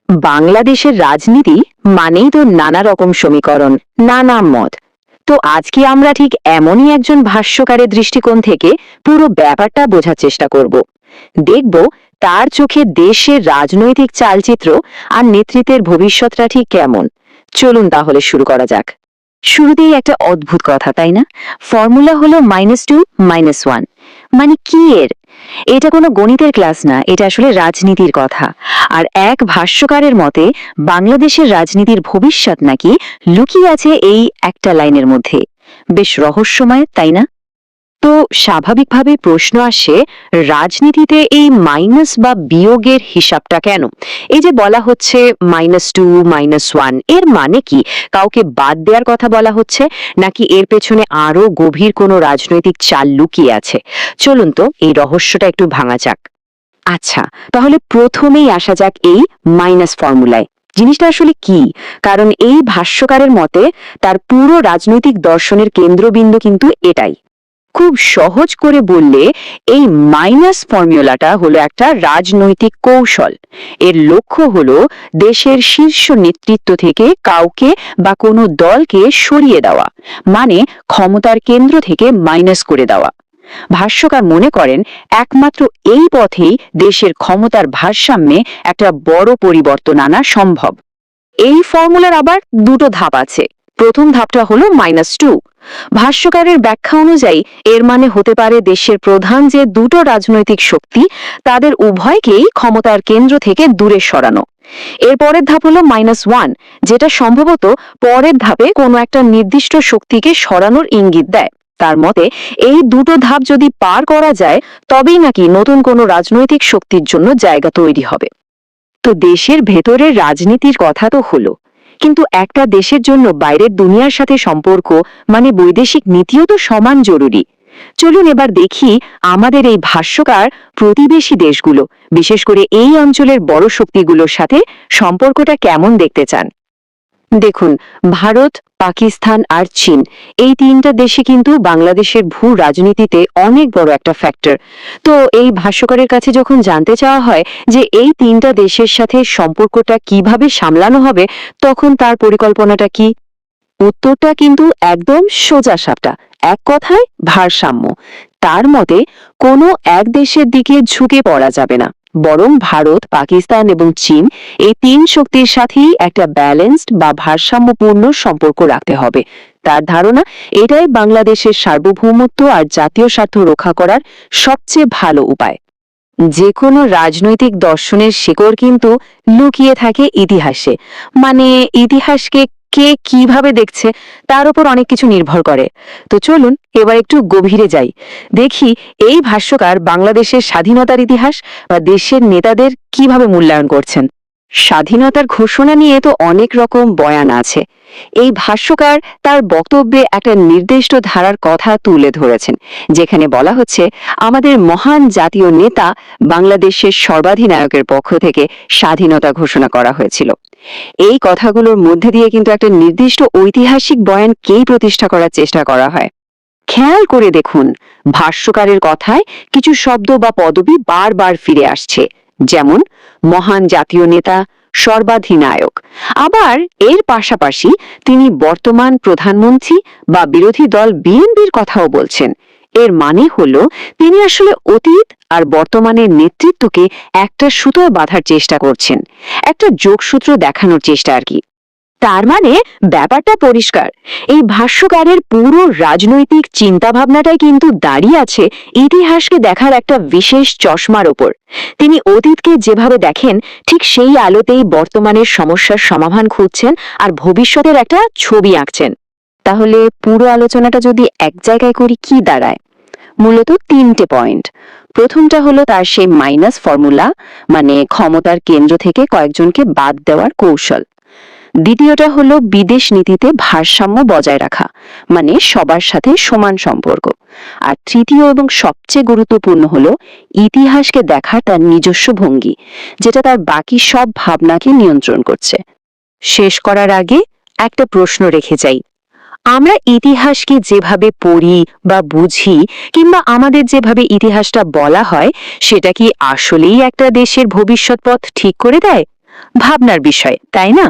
বাংলাদেশের রাজনীতি মানেই তো নানা রকম সমীকরণ, নানা মত। তো আজকে আমরা ঠিক এমনই একজন ভাষ্যকারের দৃষ্টিকোণ থেকে পুরো ব্যাপারটা বোঝার চেষ্টা করব। দেখব তার চোখে দেশের রাজনৈতিক চালচিত্র আর নেতৃত্বের ভবিষ্যৎটা ঠিক কেমন। চলুন তাহলে শুরু করা যাক। শুরুতেই একটা অদ্ভুত কথা, তাই না? ফর্মুলা হলো -2 -1। মানে কি এর? এটা কোনো গণিতের ক্লাস না, এটা আসলে রাজনীতির কথা। আর এক ভাষ্যকারের মতে বাংলাদেশের রাজনীতির ভবিষ্যৎ নাকি লুকিয়ে আছে এই একটা লাইনের মধ্যে। বেশ রহস্যময়, তাই না? তো স্বাভাবিকভাবে প্রশ্ন আসে, রাজনীতিতে এই মাইনাস বা বিয়োগের হিসাবটা কেন? এই যে বলা হচ্ছে -2 -1, এর মানে কি? কাউকে বাদ দেওয়ার কথা বলা হচ্ছে, নাকি এর পেছনে আরো গভীর কোনো রাজনৈতিক চাল লুকিয়ে আছে? চলুন তো এই রহস্যটা একটু ভাঙা যাক। আচ্ছা, তাহলে প্রথমেই আসা যাক এই মাইনাস ফর্মুলায়। জিনিসটা আসলে কি? কারণ এই ভাষ্যকারের মতে তার পুরো রাজনৈতিক দর্শনের কেন্দ্রবিন্দু কিন্তু এটাই। খুব সহজ করে বললে এই মাইনাস ফর্মুলাটা হলো একটা রাজনৈতিক কৌশল। এর লক্ষ্য হলো দেশের শীর্ষ নেতৃত্ব থেকে কাউকে বা কোনো দলকে সরিয়ে দেওয়া, মানে ক্ষমতার কেন্দ্র থেকে মাইনাস করে দেওয়া। ভাষ্যকার মনে করেন একমাত্র এই পথেই দেশের ক্ষমতার ভারসাম্যে একটা বড় পরিবর্তন আনা সম্ভব। এই ফর্মুলার আবার দুটো ধাপ আছে। প্রথম ধাপটা হলো -2। ভাষ্যকারের ব্যাখ্যা অনুযায়ী এর মানে হতে পারে দেশের প্রধান যে দুটো রাজনৈতিক শক্তি, তাদের উভয়কেই ক্ষমতার কেন্দ্র থেকে দূরে সরানো। এর পরের ধাপ হলো -1, যেটা সম্ভবত পরের ধাপে কোনো একটা নির্দিষ্ট শক্তিকে সরানোর ইঙ্গিত দেয়। তার মতে এই দুটো ধাপ যদি পার করা যায়, তবেই নাকি নতুন কোনো রাজনৈতিক শক্তির জন্য জায়গা তৈরি হবে। তো দেশের ভেতরের রাজনীতির কথা তো হলো, কিন্তু একটা দেশের জন্য বাইরের দুনিয়ার সাথে সম্পর্ক মানে বৈদেশিক নীতিও তো সমান জরুরি। চলুন এবার দেখি আমাদের এই ভাষ্যকার প্রতিবেশী দেশগুলো, বিশেষ করে এই অঞ্চলের বড় শক্তিগুলোর সাথে সম্পর্কটা কেমন দেখতে চান। দেখুন, ভারত, পাকিস্তান আর চীন, এই তিনটা দেশে কিন্তু বাংলাদেশের ভূ রাজনীতিতে অনেক বড় একটা ফ্যাক্টর। তো এই ভাষ্যকারের কাছে যখন জানতে চাওয়া হয় যে এই তিনটা দেশের সাথে সম্পর্কটা কিভাবে সামলানো হবে, তখন তার পরিকল্পনাটা কি? উত্তরটা কিন্তু একদম সোজাসাপটা, এক কথায় ভারসাম্য। তার মতে কোনো এক দেশের দিকে ঝুঁকে পড়া যাবে না, বরং ভারত, পাকিস্তান এবং চীন, এই তিন শক্তির সাথেই একটা ব্যালেন্সড বা ভারসাম্যপূর্ণ সম্পর্ক রাখতে হবে। তার ধারণা এটাই বাংলাদেশের সার্বভৌমত্ব আর জাতীয় স্বার্থ রক্ষা করার সবচেয়ে ভালো উপায়। যে কোনো রাজনৈতিক দর্শনের শিকড় কিন্তু লুকিয়ে থাকে ইতিহাসে। মানে ইতিহাসকে কে কিভাবে দেখছে তার উপর অনেক কিছু নির্ভর করে। তো চলুন এবার একটু গভীরে যাই, দেখি এই ভাষ্যকার বাংলাদেশের স্বাধীনতার ইতিহাস বা দেশের নেতাদের কিভাবে মূল্যায়ন করছেন। স্বাধীনতার ঘোষণা নিয়ে তো অনেক রকম বয়ান আছে। এই ভাষ্যকার তার বক্তব্যে একটা নির্দিষ্ট ধারার কথা তুলে ধরেছেন, যেখানে বলা হচ্ছে আমাদের মহান জাতীয় নেতা বাংলাদেশের সর্বাধিনায়কের পক্ষ থেকে স্বাধীনতা ঘোষণা করা হয়েছিল। এই কথাগুলোর মধ্যে দিয়ে কিন্তু একটা নির্দিষ্ট ঐতিহাসিক বয়ানকেই প্রতিষ্ঠা করার চেষ্টা করা হয়। খেয়াল করে দেখুন, ভাষ্যকারের কথায় কিছু শব্দ বা পদবি বারবার ফিরে আসছে, যেমন মহান জাতীয় নেতা, সর্বাধিনায়ক। আবার এর পাশাপাশি তিনি বর্তমান প্রধানমন্ত্রী বা বিরোধী দল বিএনপির কথাও বলছেন। এর মানে হলো তিনি আসলে অতীত আর বর্তমানের নেতৃত্বকে একটা সুতোয় বাঁধার চেষ্টা করছেন, একটা যোগসূত্র দেখানোর চেষ্টা আর কি। তার মানে ব্যাপারটা পরিষ্কার, এই ভাষ্যকারের পুরো রাজনৈতিক চিন্তাভাবনাটাই কিন্তু দাঁড়িয়ে আছে ইতিহাসকে দেখার একটা বিশেষ চশমার ওপর। তিনি অতীতকে যেভাবে দেখেন, ঠিক সেই আলোতেই বর্তমানের সমস্যার সমাধান খুঁজছেন আর ভবিষ্যতের একটা ছবি আঁকছেন। তাহলে পুরো আলোচনাটা যদি এক জায়গায় করি, কি দাঁড়ায়? মূলত তিনটে পয়েন্ট। প্রথমটা হলো তার সেই মাইনাস ফর্মুলা, মানে ক্ষমতার কেন্দ্র থেকে কয়েকজনকে বাদ দেওয়ার কৌশল। দ্বিতীয়টা হলো বিদেশ নীতিতে ভারসাম্য বজায় রাখা, মানে সবার সাথে সমান সম্পর্ক। আর তৃতীয় এবং সবচেয়ে গুরুত্বপূর্ণ হলো ইতিহাসকে দেখার তার নিজস্ব ভঙ্গি, যেটা তার বাকি সব ভাবনাকে নিয়ন্ত্রণ করছে। শেষ করার আগে একটা প্রশ্ন রেখে যাই, আমরা ইতিহাসকে যেভাবে পড়ি বা বুঝি, কিংবা আমাদের যেভাবে ইতিহাসটা বলা হয়, সেটা কি আসলেই একটা দেশের ভবিষ্যৎ পথ ঠিক করে দেয়? ভাবনার বিষয়, তাই না?